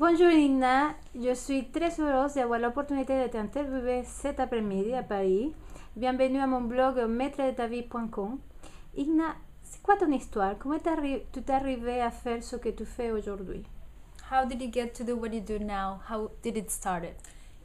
Bonjour Inna, je suis très heureuse d'avoir l'opportunité de t'interviewer cet après-midi à Paris. Bienvenue à mon blog maîtredetavie.com. Inna, c'est quoi ton histoire? Comment tu t'es arrivé à faire ce que tu fais aujourd'hui? How did you get to do what you do now? How did it start?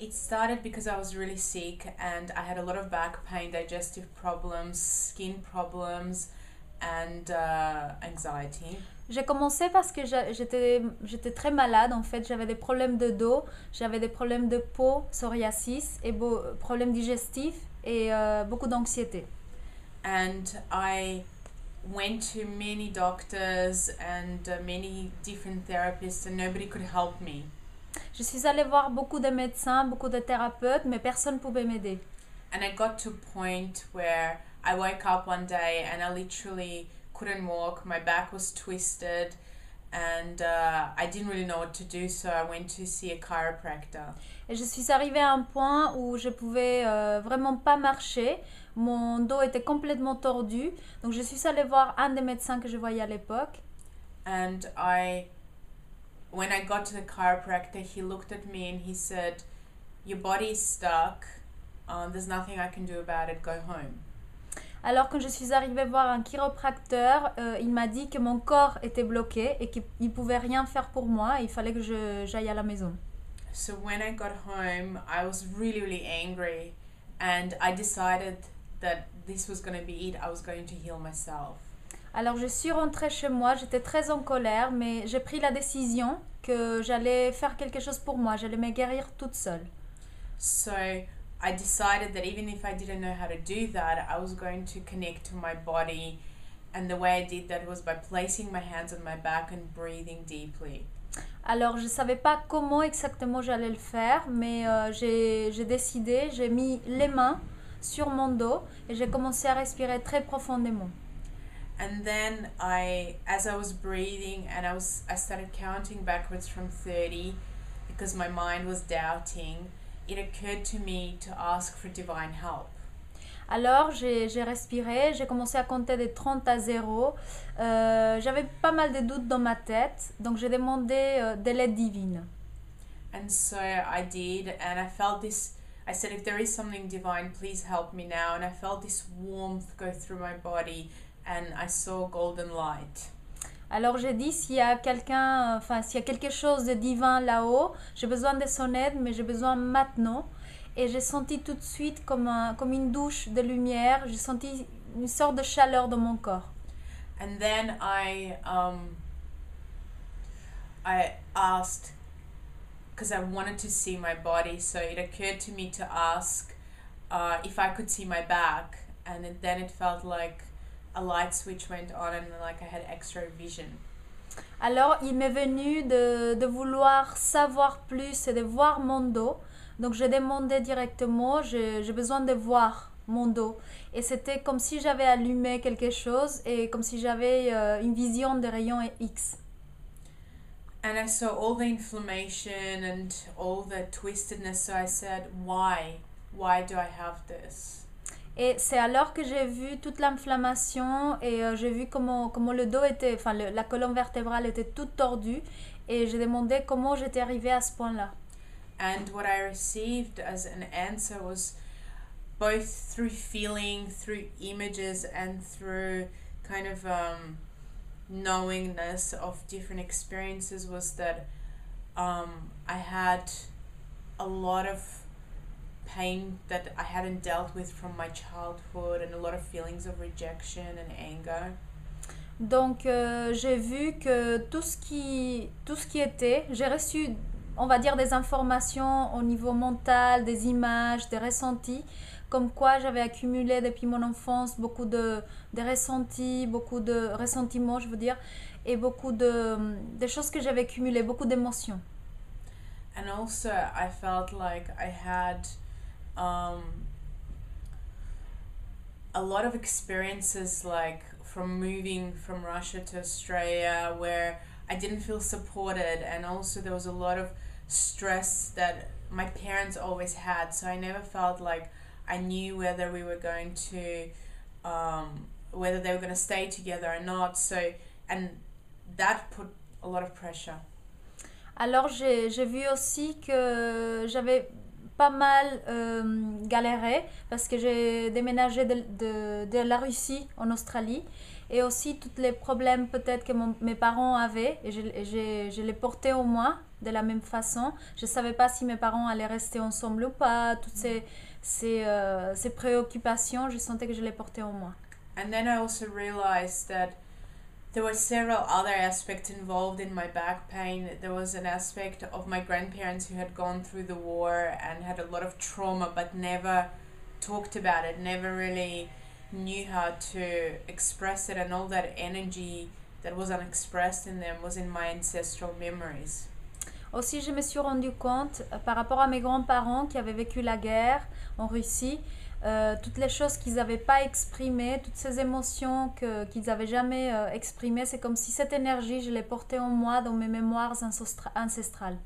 It started because I was really sick and I had a lot of back pain, digestive problems, skin problems, and anxiety. J'ai commencé parce que j'étais très malade en fait. J'avais des problèmes de dos, j'avais des problèmes de peau, psoriasis, et problèmes digestifs et beaucoup d'anxiété. And I went to many doctors and many different therapists and nobody could help me. Je suis allée voir beaucoup de médecins, beaucoup de thérapeutes, mais personne ne pouvait m'aider. And I got to a point where I woke up one day and I literally couldn't walk. My back was twisted and I didn't really know what to do, so I went to see a chiropractor. Et je suis arrivée à un point où je pouvais vraiment pas marcher. Mon dos était complètement tordu. Donc je suis allée voir un des médecins que je voyais à l'époque. And when I got to the chiropractor, he looked at me and he said, "Your body is stuck. There's nothing I can do about it. Go home." Alors quand je suis arrivée voir un chiropracteur, il m'a dit que mon corps était bloqué et qu'il ne pouvait rien faire pour moi. Il fallait que j'aille à la maison. So when I got home, I was really, really angry, and I decided that this was going to be it. I was going to heal myself. Alors je suis rentrée chez moi, j'étais très en colère, mais j'ai pris la décision que j'allais faire quelque chose pour moi, j'allais me guérir toute seule. So I decided that even if I didn't know how to do that, I was going to connect to my body, and the way I did that was by placing my hands on my back and breathing deeply. Alors je ne savais pas comment exactement j'allais le faire, mais j'ai décidé, j'ai mis les mains sur mon dos et j'ai commencé à respirer très profondément. And then as I was breathing and I started counting backwards from 30 because my mind was doubting, it occurred to me to ask for divine help. Alors j'ai respiré, j'ai commencé à compter de 30 à 0. J'avais pas mal de doutes dans ma tête, donc j'ai demandé de l'aide divine. And so I did, and I felt this. I said, if there is something divine, please help me now. And I felt this warmth go through my body, and I saw golden light. Alors j'ai dit s'il y a quelque chose de divin là-haut, j'ai besoin de son aide, mais j'ai besoin maintenant. Et j'ai senti tout de suite comme une douche de lumière, j'ai senti une sorte de chaleur dans mon corps. And then I asked, because I wanted to see my body, so it occurred to me to ask if I could see my back, and then it felt like a light switch went on and like I had extra vision. Alors il m'est venu de vouloir savoir plus et de voir mon dos. Donc j'ai demandé directement, j'ai besoin de voir mon dos. Et c'était comme si j'avais allumé quelque chose et comme si j'avais une vision de rayons X. And I saw all the inflammation and all the twistedness, so I said, why? Why do I have this? Et c'est alors que j'ai vu toute l'inflammation et j'ai vu comment le dos était, la colonne vertébrale était toute tordue et j'ai demandé comment j'étais arrivée à ce point-là. And what I received as an answer was both through feeling, through images, and through kind of knowingness of different experiences, was that I had a lot of pain that I hadn't dealt with from my childhood and a lot of feelings of rejection and anger. Donc j'ai vu que tout ce qui était, j'ai reçu, on va dire, des informations au niveau mental, des images, des ressentis, comme quoi j'avais accumulé depuis mon enfance beaucoup de ressentis, beaucoup de ressentiments, je veux dire, et beaucoup de choses que j'avais accumulées, beaucoup d'émotions. And also I felt like I had a lot of experiences, like from moving from Russia to Australia, where I didn't feel supported, and also there was a lot of stress that my parents always had, so I never felt like I knew whether we were going to whether they were going to stay together or not, so, and that put a lot of pressure. Alors j'ai vu aussi que j'avais pas mal galéré parce que j'ai déménagé de la Russie en Australie et aussi tous les problèmes peut-être que mes parents avaient et je les portais au moi de la même façon. Je savais pas si mes parents allaient rester ensemble ou pas, toutes ces préoccupations, je sentais que je les portais en moi. And then I also realized that there were several other aspects involved in my back pain. There was an aspect of my grandparents who had gone through the war and had a lot of trauma but never talked about it, never really knew how to express it, and all that energy that was unexpressed in them was in my ancestral memories. Aussi, je me suis rendu compte par rapport à mes grands-parents qui avaient vécu la guerre en Russie, toutes les choses qu'ils n'avaient pas exprimées, toutes ces émotions qu'ils n'avaient jamais exprimées, c'est comme si cette énergie, je l'ai portée en moi dans mes mémoires ancestrales.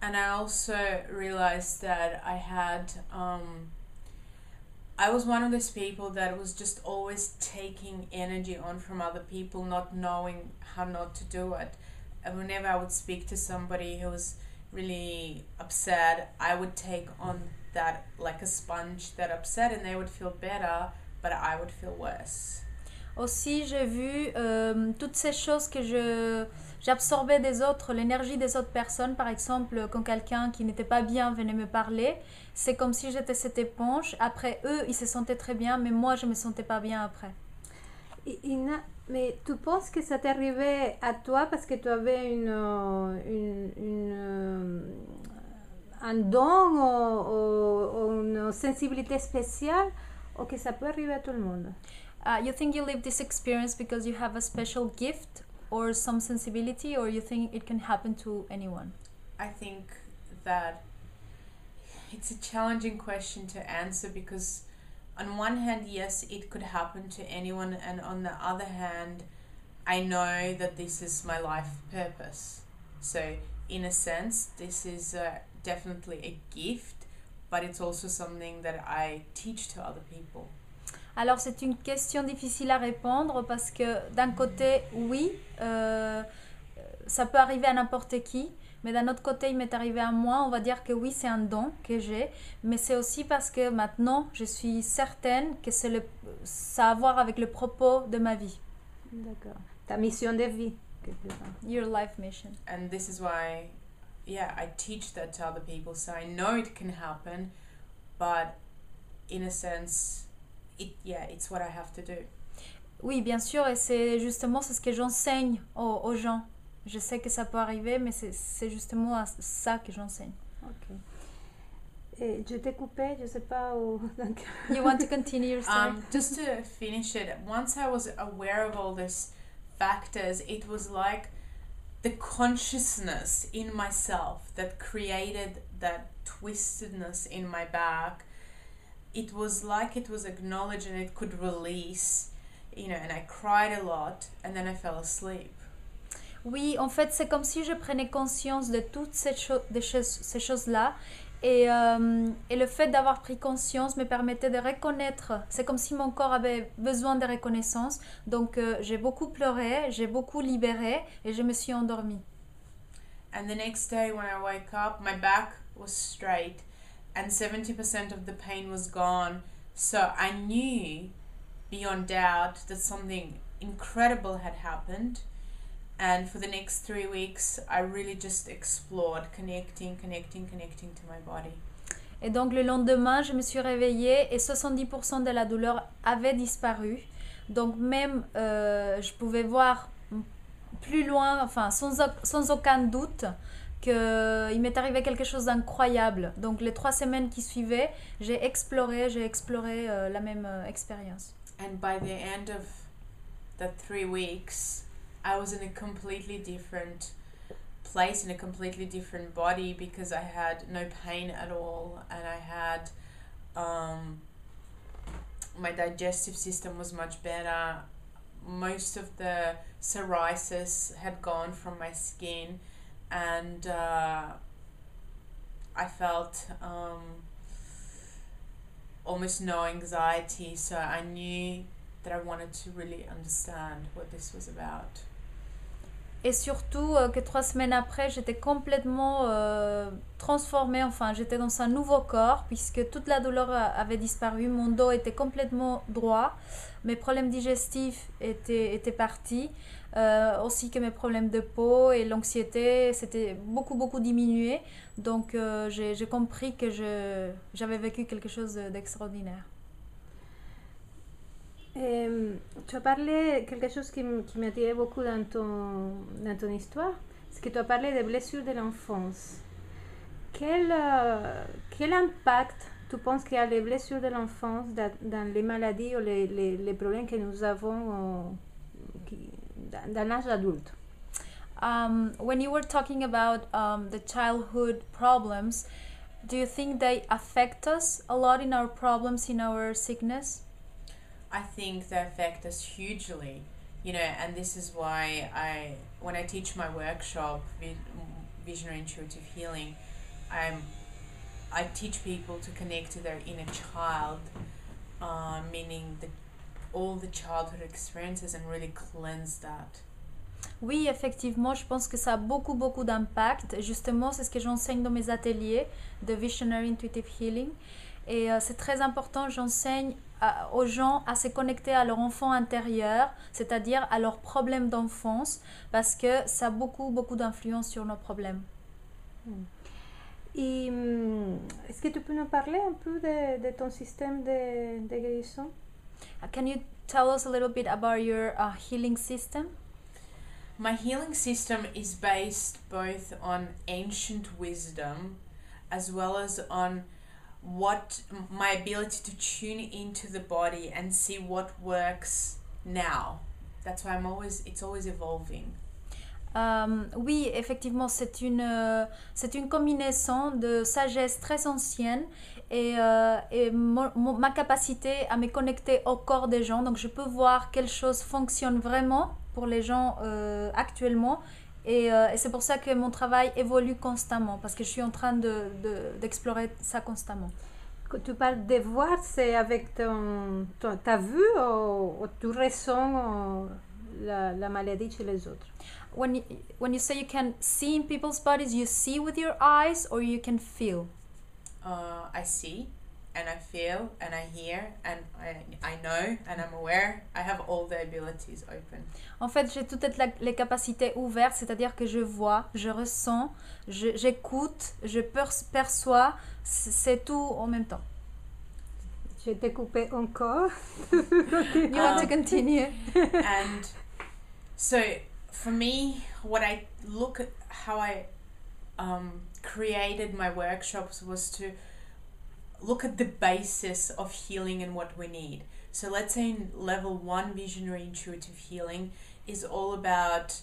And I also realized that I was one of those people that was just always taking energy on from other people, not knowing how not to do it. And whenever I would speak to somebody who was really upset, I would take on that like a sponge, that upset, and they would feel better, but I would feel worse. Aussi, j'ai vu toutes ces choses que j'absorbais des autres, l'énergie des autres personnes. Par exemple, quand quelqu'un qui n'était pas bien venait me parler, c'est comme si j'étais cette éponge. Après, eux, ils se sentaient très bien, mais moi, je me sentais pas bien après. Ina, mais tu penses que ça t'est arrivé à toi parce que tu avais un don ou une sensibilité spéciale, ou que ça peut arriver à tout le monde? You think you live this experience because you have a special gift or some sensibility, or you think it can happen to anyone? I think that it's a challenging question to answer because on one hand, yes, it could happen to anyone, and on the other hand, I know that this is my life purpose. So in a sense, this is definitely a gift, but it's also something that I teach to other people. Alors c'est une question difficile à répondre parce que d'un côté, oui, ça peut arriver à n'importe qui, mais d'un autre côté, il m'est arrivé à moi. On va dire que oui, c'est un don que j'ai, mais c'est aussi parce que maintenant, je suis certaine que ça a à voir avec le propos de ma vie. D'accord. Ta mission de vie. Your life mission. And this is why, I teach that to other people. So I know it can happen, but in a sense, it's what I have to do. Oui, bien sûr, et c'est ce que j'enseigne aux gens. Je sais que ça peut arriver, mais c'est justement ça que j'enseigne. Ok. Et je t'ai coupé, je sais pas où. You want to continue your story? Just to finish it, once I was aware of all these factors, it was like the consciousness in myself that created that twistedness in my back. It was like it was acknowledged and it could release, and I cried a lot and then I fell asleep. Oui, en fait, c'est comme si je prenais conscience de toutes ces choses-là. Et le fait d'avoir pris conscience me permettait de reconnaître. C'est comme si mon corps avait besoin de reconnaissance. Donc, j'ai beaucoup pleuré, j'ai beaucoup libéré et je me suis endormie. And the next day when I woke up, my back was straight and 70% of the pain was gone. So I knew beyond doubt that something incredible had happened. And for the next 3 weeks, I really just explored connecting to my body. Et donc le lendemain, je me suis réveillée et 70% de la douleur avait disparu. Donc même, je pouvais voir plus loin, enfin sans aucun doute, qu'il m'est arrivé quelque chose d'incroyable. Donc les 3 semaines qui suivaient, j'ai exploré la même expérience. And by the end of the 3 weeks, I was in a completely different place, in a completely different body, because I had no pain at all, and I had my digestive system was much better. Most of the psoriasis had gone from my skin, and I felt almost no anxiety, so I knew that I wanted to really understand what this was about. Et surtout que 3 semaines après, j'étais complètement transformée, enfin j'étais dans un nouveau corps puisque toute la douleur avait disparu, mon dos était complètement droit, mes problèmes digestifs étaient partis, aussi que mes problèmes de peau et l'anxiété, c'était beaucoup diminué. Donc j'ai compris que j'avais vécu quelque chose d'extraordinaire. Tu as parlé quelque chose qui m'a attiré beaucoup dans ton histoire, c'est que tu as parlé des blessures de l'enfance. Quel impact tu penses qu'il y a les blessures de l'enfance dans les maladies ou les problèmes que nous avons dans l'âge adulte? When you were talking about the childhood problems, do you think they affect us a lot in our problems, in our sickness? I think they affect us hugely, and this is why when I teach my workshop, Visionary Intuitive Healing, I teach people to connect to their inner child, meaning all the childhood experiences, and really cleanse that. Oui, effectivement, je pense que ça a beaucoup d'impact. Justement, c'est ce que j'enseigne dans mes ateliers de Visionary Intuitive Healing. Et c'est très important, j'enseigne aux gens à se connecter à leur enfant intérieur, c'est-à-dire à leurs problèmes d'enfance, parce que ça a beaucoup d'influence sur nos problèmes. Et est-ce que tu peux nous parler un peu de ton système de guérison? Can you tell us a little bit about your healing system? My healing system is based both on ancient wisdom as well as on my ability to tune into the body and see what works now. That's why it's always evolving. Oui, effectivement, c'est une combinaison de sagesse très ancienne et ma capacité à me connecter au corps des gens. Donc, je peux voir quelle chose fonctionne vraiment pour les gens actuellement. Et c'est pour ça que mon travail évolue constamment, parce que je suis en train d'explorer ça constamment. Quand tu parles de voir, c'est avec ta vue ou tu ressens la maladie chez les autres? When you say you can see in people's bodies, you see with your eyes or you can feel? I see, and I feel, and I hear, and I know, and I'm aware. I have all the abilities open. En fait, j'ai toutes les capacités ouvertes, c'est-à-dire que je vois, je ressens, j'écoute, je perçois, c'est tout en même temps. Je t'ai coupé encore. You want to continue? And so, for me, how I created my workshops was to look at the basis of healing and what we need. So let's say in level 1 Visionary Intuitive Healing is all about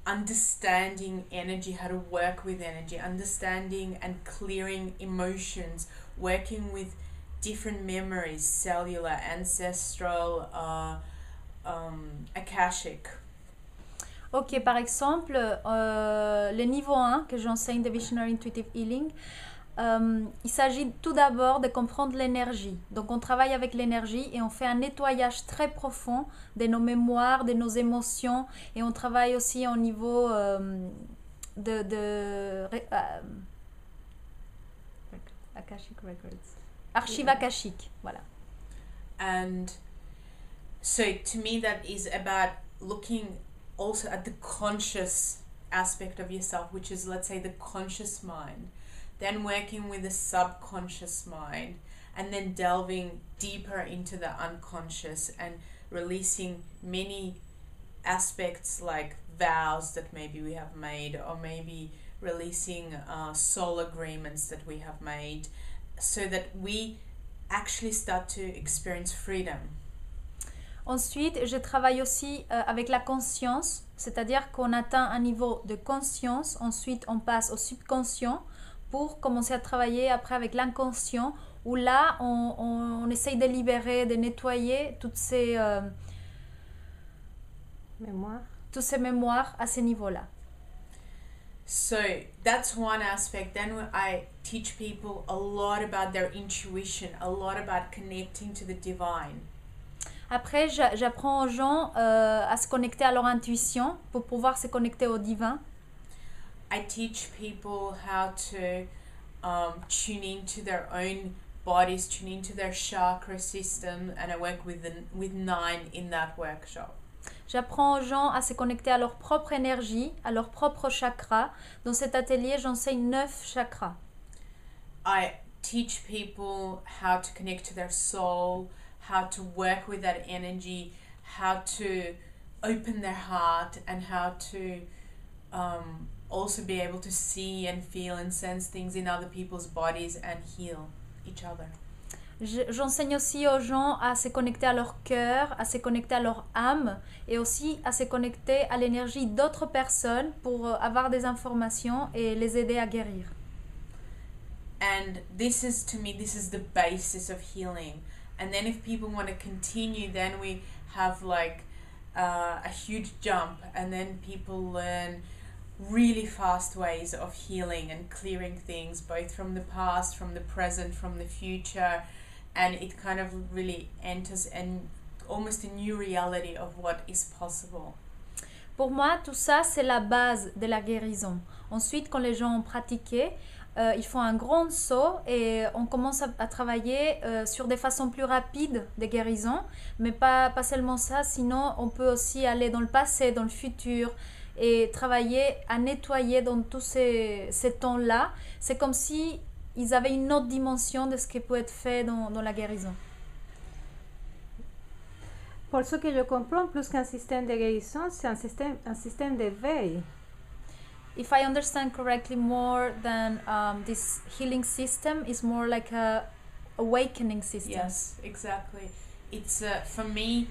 understanding energy, how to work with energy, understanding and clearing emotions, working with different memories, cellular, ancestral, akashic. Ok, par exemple, le niveau 1 que j'enseigne de Visionary Intuitive Healing, il s'agit tout d'abord de comprendre l'énergie. Donc on travaille avec l'énergie et on fait un nettoyage très profond de nos mémoires, de nos émotions, et on travaille aussi au niveau Akashic Records. Archive akashique, voilà. And so to me that is about looking also at the conscious aspect of yourself, which is, let's say, the conscious mind, then working with the subconscious mind, and then delving deeper into the unconscious and releasing many aspects like vows that maybe we have made, or maybe releasing soul agreements that we have made, so that we actually start to experience freedom. Ensuite, je travaille aussi avec la conscience, c'est-à-dire qu'on atteint un niveau de conscience, ensuite on passe au subconscient pour commencer à travailler après avec l'inconscient, où là on essaye de libérer, de nettoyer toutes ces mémoires à ce niveau-là. So that's one aspect. Then I teach people a lot about their intuition, a lot about connecting to the divine. Après, j'apprends aux gens à se connecter à leur intuition pour pouvoir se connecter au divin. I teach people how to tune into their own bodies, tune into their chakra system, and I work with 9 in that workshop. J'apprends aux gens à se connecter à leur propre énergie, à leur propre chakra. Dans cet atelier, j'enseigne 9 chakras. I teach people how to connect to their soul, how to work with that energy, how to open their heart, and how to also be able to see and feel and sense things in other people's bodies and heal each other. J'enseigne aussi aux gens à se connecter à leur cœur, à se connecter à leur âme et aussi à se connecter à l'énergie d'autres personnes pour avoir des informations et les aider à guérir. And this is, to me, this is the basis of healing. And then if people want to continue, then we have like a huge jump, and then people learn really fast ways of healing and clearing things, both from the past, from the present, from the future, and it kind of really enters in almost a new reality of what is possible. Pour moi, tout ça, c'est la base de la guérison. Ensuite, quand les gens ont pratiqué, ils font un grand saut et on commence à travailler sur des façons plus rapides de guérison, mais pas seulement ça, sinon on peut aussi aller dans le passé, dans le futur et travailler à nettoyer dans tous ces temps-là. C'est comme si ils avaient une autre dimension de ce qui peut être fait dans la guérison. Por ce que je comprends, plus qu'un système de guérison, c'est un système d'éveil. If I understand correctly, more than this healing system is more like a awakening system. Yes, exactly. It's for me,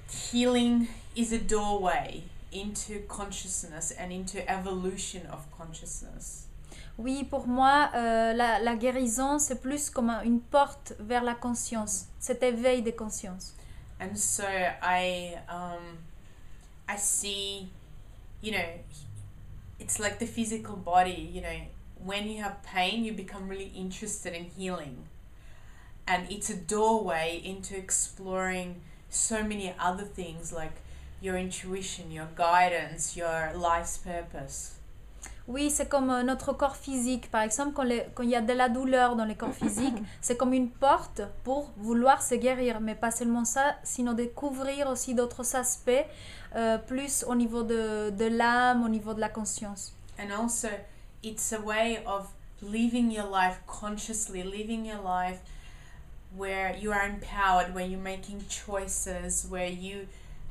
healing is a doorway into consciousness and into evolution of consciousness. Oui, pour moi, la guérison, c'est plus comme une porte vers la conscience, cet éveil de conscience. And so I see, you know, it's like the physical body, you know, when you have pain, you become really interested in healing. And it's a doorway into exploring so many other things like your intuition, your guidance, your life's purpose. Oui, c'est comme notre corps physique. Par exemple, quand il y a de la douleur dans le corps physique, c'est comme une porte pour vouloir se guérir. Mais pas seulement ça, sinon découvrir aussi d'autres aspects, plus au niveau de l'âme, au niveau de la conscience. And also, it's a way of living your life consciously, living your life where you are empowered, where you're making choices, where you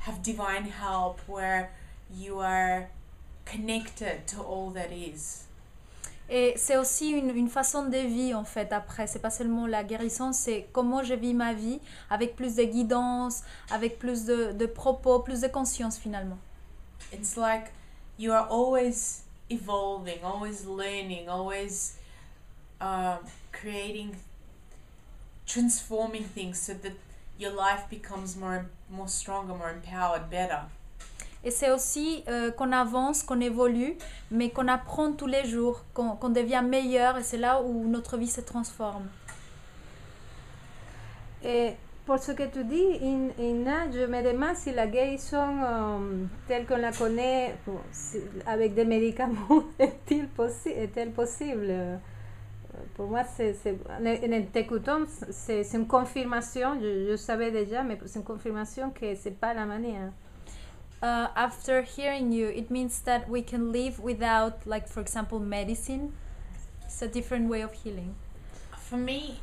have divine help, where you are connected to all that is. Et c'est aussi une façon de vie en fait après. C'est pas seulement la guérison, c'est comment je vis ma vie avec plus de guidance, avec plus de propos, plus de conscience finalement. It's like you are always evolving, always learning, always creating, transforming things so that your life becomes more stronger, more empowered, better. Et c'est aussi qu'on avance, qu'on évolue, mais qu'on apprend tous les jours, qu'on devient meilleur, et c'est là où notre vie se transforme. Et pour ce que tu dis, Inna, je me demande si la guérison telle qu'on la connaît, avec des médicaments, est-elle possible? Pour moi, en t'écoutant, c'est une confirmation, je savais déjà, mais c'est une confirmation que ce n'est pas la manière. After hearing you, it means that we can live without, like, for example, medicine. It's a different way of healing. For me,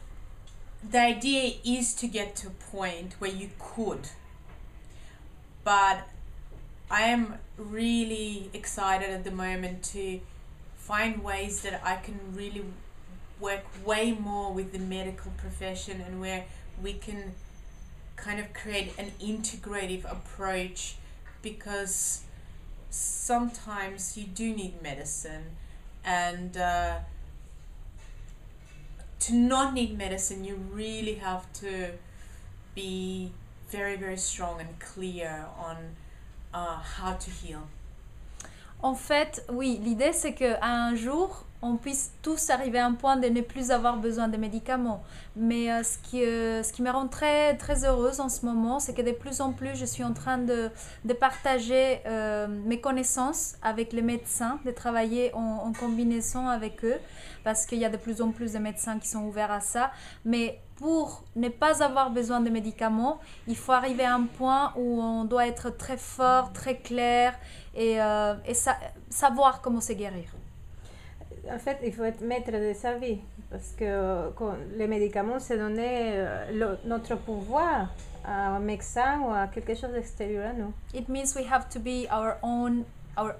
the idea is to get to a point where you could. But I am really excited at the moment to find ways that I can really work way more with the medical profession, and where we can kind of create an integrative approach, because sometimes you do need medicine, and to not need medicine, you really have to be very, very strong and clear on how to heal. En fait, oui, l'idée c'est qu'un jour, on puisse tous arriver à un point de ne plus avoir besoin de médicaments. Mais ce qui me rend très, très heureuse en ce moment, c'est que de plus en plus, je suis en train de partager mes connaissances avec les médecins, de travailler en combinaison avec eux, parce qu'il y a de plus en plus de médecins qui sont ouverts à ça. Mais pour ne pas avoir besoin de médicaments, il faut arriver à un point où on doit être très fort, très clair et savoir comment se guérir. En fait, il faut être maître de sa vie parce que quand les médicaments, c'est donner notre pouvoir à un médecin ou à quelque chose d'extérieur à nous. It means we have to be our